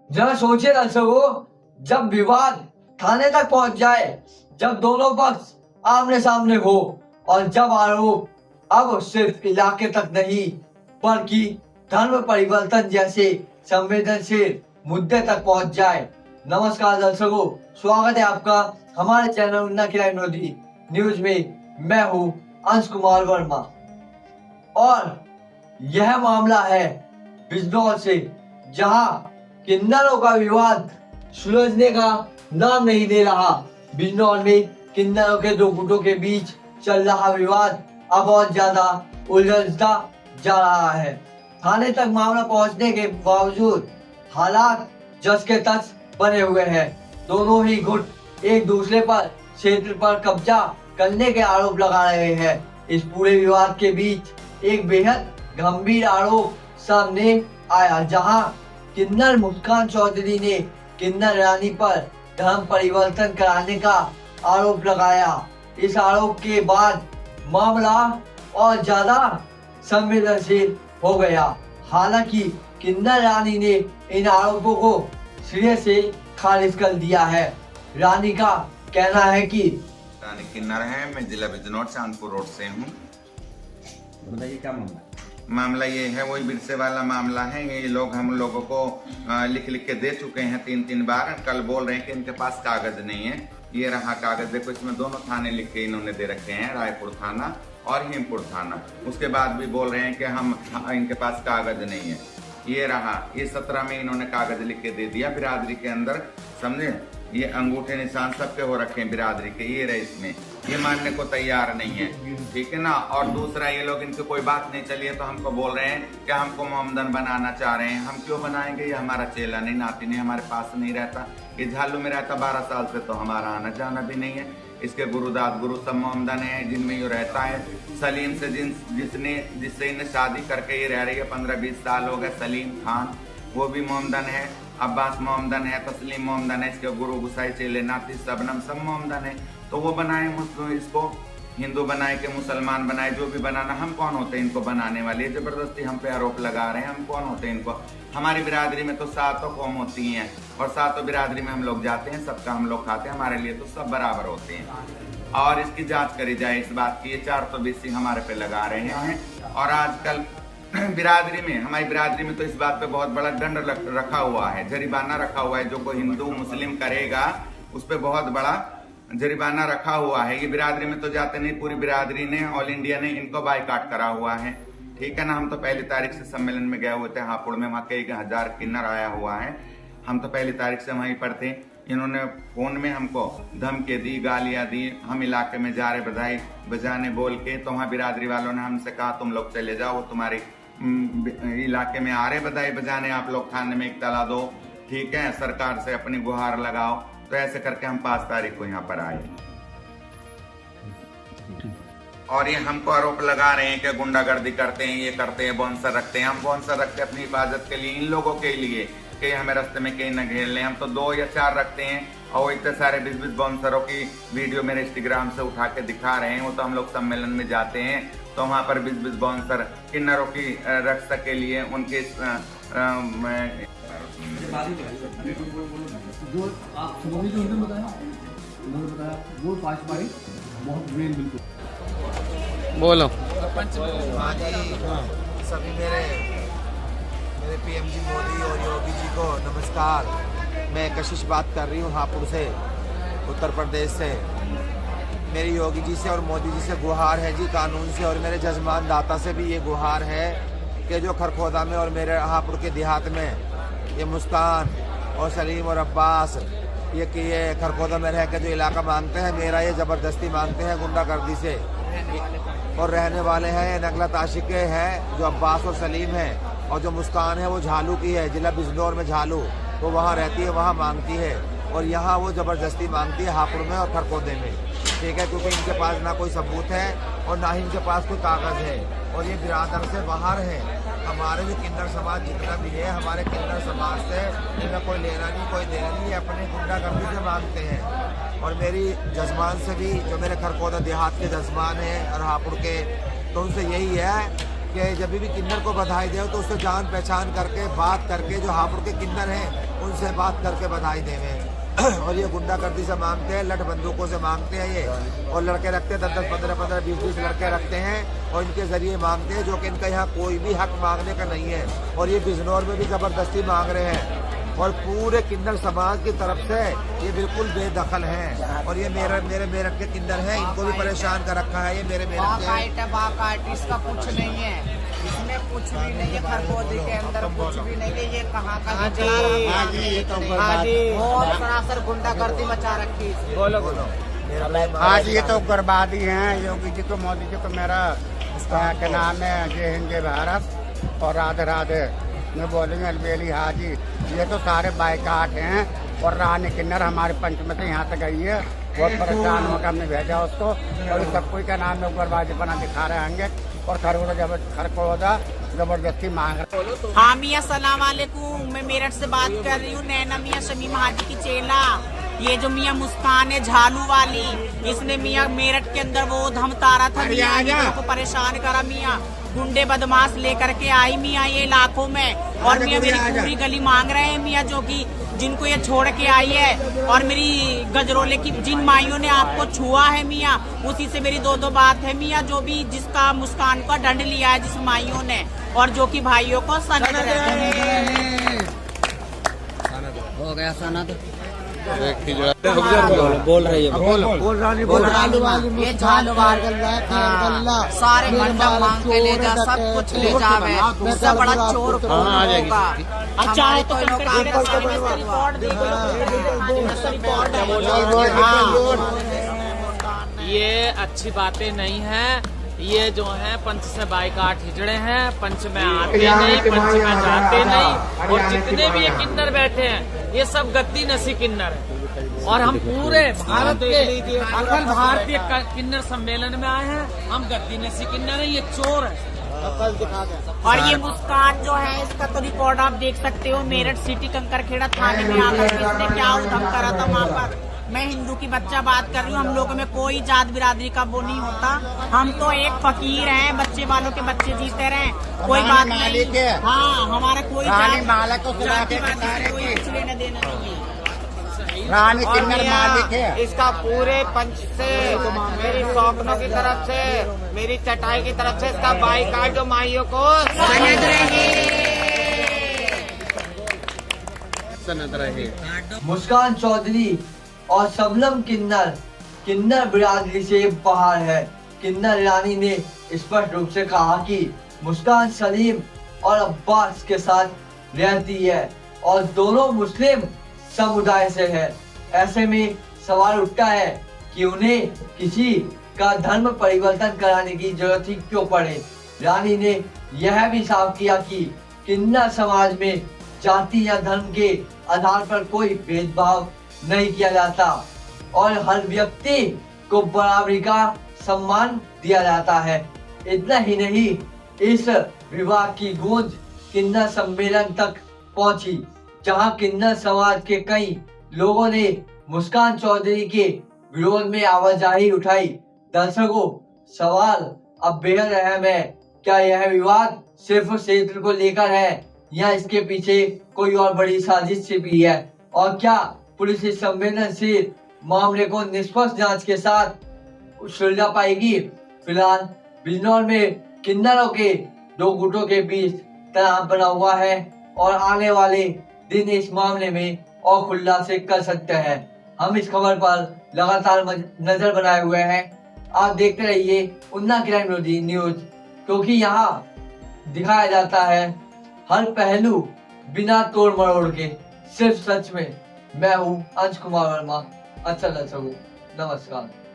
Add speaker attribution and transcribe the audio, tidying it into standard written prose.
Speaker 1: जरा सोचिए दर्शकों, जब विवाद थाने तक पहुंच जाए, जब दोनों पक्ष आमने सामने हो और जब आरोप अब सिर्फ इलाके तक नहीं बल्कि धर्म परिवर्तन जैसे संवेदनशील मुद्दे तक पहुंच जाए। नमस्कार दर्शकों, स्वागत है आपका हमारे चैनल उन्ना की विनोदी न्यूज में। मैं हूं अंश कुमार वर्मा और यह मामला है बिजनौर से, जहां किन्नरों का विवाद सुलझने का नाम नहीं ले रहा। बिजनौर में किन्नरों के दो गुटों के बीच चल रहा विवाद अब बहुत ज्यादा उलझता जा रहा है। थाने तक मामला पहुंचने के बावजूद हालात जस के तस बने हुए हैं। दोनों ही गुट एक दूसरे पर क्षेत्र पर कब्जा करने के आरोप लगा रहे हैं। इस पूरे विवाद के बीच एक बेहद गंभीर आरोप सामने आया, जहां किन्नर मुस्कान चौधरी ने किन्नर रानी पर धर्म परिवर्तन कराने का आरोप लगाया। इस आरोप के बाद मामला और ज्यादा संवेदनशील हो गया। हालांकि किन्नर रानी ने इन आरोपों को सिरे से खारिज कर दिया है। रानी का कहना है कि
Speaker 2: रानी किन्नर है, मैं जिला बिजनौर चांदपुर रोड से हूँ।
Speaker 3: बताइए क्या मामला?
Speaker 2: मामला ये है, वही बिरसे वाला मामला है। ये लोग हम लोगों को लिख लिख के दे चुके हैं 3 बार। कल बोल रहे हैं कि इनके पास कागज नहीं है। ये रहा कागज, देखो इसमें दोनों थाने लिख के इन्होंने दे रखे हैं, रायपुर थाना और हिमपुर थाना। उसके बाद भी बोल रहे हैं कि हम इनके पास कागज नहीं है। ये रहा, ये 17 में इन्होंने कागज लिख के दे दिया बिरादरी के अंदर, समझे। ये अंगूठे निशान सबके हो रखे हैं बिरादरी के, ये रहे इसमें। ये मानने को तैयार नहीं है, ठीक है ना। और दूसरा, ये लोग इनकी कोई बात नहीं चली है तो हमको बोल रहे हैं कि हमको मोमदन बनाना चाह रहे हैं। हम क्यों बनाएंगे? ये हमारा चेला नहीं, नाती नहीं, हमारे पास नहीं रहता। ये झालू में रहता 12 साल से, तो हमारा आना जाना भी नहीं है। इसके गुरुदास गुरु सब मोमदन है, जिनमें ये रहता है। सलीम से जिससे इन्हें शादी करके ये रह रही है 15-20 साल हो गए, सलीम खान, वो भी मोमदन है। अब्बास मोमदन है, तस्लीम मोमदन है, इसके गुरु गुसाई चेले नाती सबनम सब मोमदन है। तो वो बनाए इसको हिंदू बनाए के मुसलमान बनाए, जो भी बनाना। हम कौन होते हैं इनको बनाने वाले? जबरदस्ती हम पे आरोप लगा रहे हैं। हम कौन होते हैं इनको? हमारी बिरादरी में तो 7 कौम होती हैं और 7 बिरादरी में हम लोग जाते हैं, सबका हम लोग खाते हैं। हमारे लिए तो सब बराबर होते हैं। और इसकी जांच करी जाए इस बात की। ये 420 हमारे पे लगा रहे हैं। और आजकल बिरादरी में, हमारी बिरादरी में तो इस बात पे बहुत बड़ा दंड रखा हुआ है, जरिमाना रखा हुआ है। जो कोई हिंदू मुस्लिम करेगा उस पर बहुत बड़ा जरिमाना रखा हुआ है। ये बिरादरी में तो जाते नहीं, पूरी बिरादरी ने, ऑल इंडिया ने इनको बाइकाट करा हुआ है, ठीक है ना। हम तो पहली तारीख से सम्मेलन में गए हुए थे हापुड़ में, वहाँ कई 1000 किन्नर आया हुआ है। हम तो पहली तारीख से वहीं पर थे। इन्होंने फोन में हमको धमकी दी, गालियां दी। हम इलाके में जा रहे बधाई बजाने बोल के, तो वहाँ बिरादरी वालों ने हमसे कहा तुम लोग चले जाओ, तुम्हारी इलाके में आ रहे बधाई बजाने, आप लोग थाने में इत्तला दो, ठीक है, सरकार से अपनी गुहार लगाओ। तो ऐसे करके हम 5 तारीख को यहाँ पर आए। और ये हमको आरोप लगा रहे हैं कि गुंडागर्दी करते हैं, ये करते हैं, बाउंसर रखते हैं। हम बाउंसर रखते हैं अपनी हिफाजत के लिए, इन लोगों के लिए कि हमें रास्ते में कहीं न घेर लें। हम तो 2 या 4 रखते हैं और इतने सारे 20-20 बाउंसरों की वीडियो मेरे इंस्टाग्राम से उठा के दिखा रहे हैं। वो तो हम लोग सम्मेलन में जाते हैं तो वहाँ पर 20-20 बाउंसर किन्नरों की रक्षा के लिए उनके
Speaker 3: जो आप सुबह जो उन्होंने बताया वो 5 तारीख बहुत मेन बिल्कुल
Speaker 4: बोलो।
Speaker 5: हाँ जी, सभी मेरे पीएमजी मोदी और योगी जी को नमस्कार। मैं कशिश बात कर रही हूँ हापुड़ से, उत्तर प्रदेश से। मेरी योगी जी से और मोदी जी से गुहार है जी, कानून से, और मेरे जजमान दाता से भी ये गुहार है कि जो खरखोदा में और मेरे हापुड़ के देहात में ये मुस्कान और सलीम और अब्बास ये खरखोदा में रह के जो इलाका मांगते हैं, मेरा ये ज़बरदस्ती मांगते हैं गुंडागर्दी से, और रहने वाले हैं नगला ताशिके हैं जो अब्बास और सलीम हैं। और जो मुस्कान है वो झालू की है, जिला बिजनौर में झालू, वो वहाँ रहती है, वहाँ मांगती है। और यहाँ वो ज़बरदस्ती मांगती है हापुड़ में और खरखोदे में, ठीक है, क्योंकि इनके पास ना कोई सबूत है और ना ही इनके पास कोई कागज़ है। और ये बिरादर से बाहर है। हमारे जो किन्नर समाज जितना भी है, हमारे किन्नर समाज से इनमें कोई लेना नहीं कोई देना नहीं, ये अपने गुंडागर्दी से मांगते हैं। और मेरी जजमान से भी, जो मेरे खरखोदा देहात के जजमान हैं और हापुड़ के, तो उनसे यही है कि जब भी किन्नर को बधाई दे तो उससे जान पहचान करके बात करके जो हापुड़ के किन्नर हैं उनसे बात करके बधाई देवे। और ये गुंडागर्दी से मांगते हैं, लठ बंदूकों से मांगते हैं ये, और लड़के रखते हैं 10-10, 15-15, 20-20 लड़के रखते हैं और इनके जरिए मांगते हैं, जो कि इनका यहाँ कोई भी हक मांगने का नहीं है। और ये बिजनौर में भी जबरदस्ती मांग रहे हैं और पूरे किन्नर समाज की तरफ से ये बिल्कुल बेदखल हैं। और ये मेरे मेरठ के किन्नर हैं, इनको भी परेशान कर रखा है। ये मेरे मेरठ के
Speaker 4: इसका कुछ नहीं है, इसमें कुछ भी नहीं है, खरगोदी के अंदर कुछ भी नहीं है। ये कहाँ का चला रहा है, और सरासर गुंडागर्दी मचा रखी है।
Speaker 5: बोलो
Speaker 6: आज ये तो बर्बादी है। योगी जी को, मोदी जी को मेरा क्या नाम है, जय हिंद जय भारत और राधे राधे में बोलेंगे अलबेली हाजी। ये तो सारे बाइकाट हैं। और रानी किन्नर हमारे पंचमती यहाँ से गई है, बहुत परेशान होकर हमने भेजा उसको। और सब कोई का नाम में उग्रवादी बना दिखा रहे होंगे और खरगोदा जबरदस्ती मांग रहे।
Speaker 4: हाँ मियाँ सलाम वालेकुम, मैं मेरठ से बात कर रही हूँ। नैना मियाँ शमीम हाजी की चेला। ये जो मियाँ मुस्कान है झालू वाली, इसने मियाँ मेरठ के अंदर वो धमकारा था, मियाँ को परेशान करा। मियाँ गुंडे बदमाश लेकर के आई मियाँ ये इलाकों में, और मियाँ मेरी पूरी गली मांग रहे हैं मियाँ, जो कि जिनको ये छोड़ के आई है। और मेरी गजरोले की जिन माइयों ने आपको छुआ है मियाँ, उसी से मेरी दो बात है मियाँ, जो भी जिसका मुस्कान का दंड लिया है जिस माइयों ने, और जो कि भाइयों को सनद
Speaker 7: हो गया सनद
Speaker 4: बोल रही है, ये झालवार सारे मंडप मांग के ले जा, सब कुछ ले जावे, उससे बड़ा चोर होगा। अच्छा है तो
Speaker 8: ये अच्छी बातें नहीं है। ये जो है पंच से बाइकाट हिजड़े हैं, पंच में आते नहीं, पंच में जाते नहीं। और जितने भी ये किन्नर बैठे हैं ये सब गद्दी नसी किन्नर है। और हम पूरे भारत के अखिल भारतीय किन्नर सम्मेलन में आए हैं, हम गद्दी नसी किन्नर है, ये चोर है।
Speaker 4: और ये मुस्कान जो है, इसका तो रिकॉर्ड आप देख सकते हो। मेरठ सिटी कंकरखेड़ा थाने में आकर किसने क्या उधम करा था वहाँ पर। मैं हिंदू की बच्चा बात कर रही हूँ, हम लोगों में कोई जात बिरादरी का वो नहीं होता। हम तो एक फकीर हैं, बच्चे वालों के बच्चे जीते रहे, कोई बात नहीं। हाँ, हमारा कोई कुछ लेना देना नहीं है।
Speaker 6: रानी किन्नर मालिक है।
Speaker 4: इसका पूरे पंच से, मेरी सौकनों की तरफ से, मेरी चटाई की तरफ से इसका बाइकाट जो माइयों को
Speaker 3: सनद रहे।
Speaker 1: मुस्कान चौधरी और शबनम किन्नर बिरादरी से बाहर है। किन्नर रानी ने स्पष्ट रूप से कहा कि मुस्कान सलीम और अब्बास के साथ रहती है और दोनों मुस्लिम समुदाय से है। ऐसे में सवाल उठता है कि उन्हें किसी का धर्म परिवर्तन कराने की जरूरत ही क्यों पड़े। रानी ने यह भी साफ किया कि किन्नर समाज में जाति या धर्म के आधार पर कोई भेदभाव नहीं किया जाता और हर व्यक्ति को बराबरी का सम्मान दिया जाता है। इतना ही नहीं, इस विवाह की गूंज किन्नर सम्मेलन तक पहुंची, जहां किन्नर समाज के कई लोगों ने मुस्कान चौधरी के विरोध में आवाजाही उठाई। दर्शकों, सवाल अब बेहद अहम है, क्या यह विवाद सिर्फ क्षेत्र को लेकर है या इसके पीछे कोई और बड़ी साजिश छिपी है, और क्या पुलिस इस संवेदनशील मामले को निष्पक्ष जांच के साथ सुलझा पाएगी। फिलहाल बिजनौर में किन्नरों के दो गुटों के बीच तनाव बना हुआ है और आने वाले दिन इस मामले में और खुलासे कर सकते हैं। हम इस खबर पर लगातार नजर बनाए हुए हैं। आप देखते रहिए उन्ना क्राइम न्यूज, क्योंकि यहाँ दिखाया जाता है हर पहलू बिना तोड़ मरोड़ के, सिर्फ सच में। मैं हूँ अंश कुमार वर्मा। अच्छा दर्शकों, नमस्कार।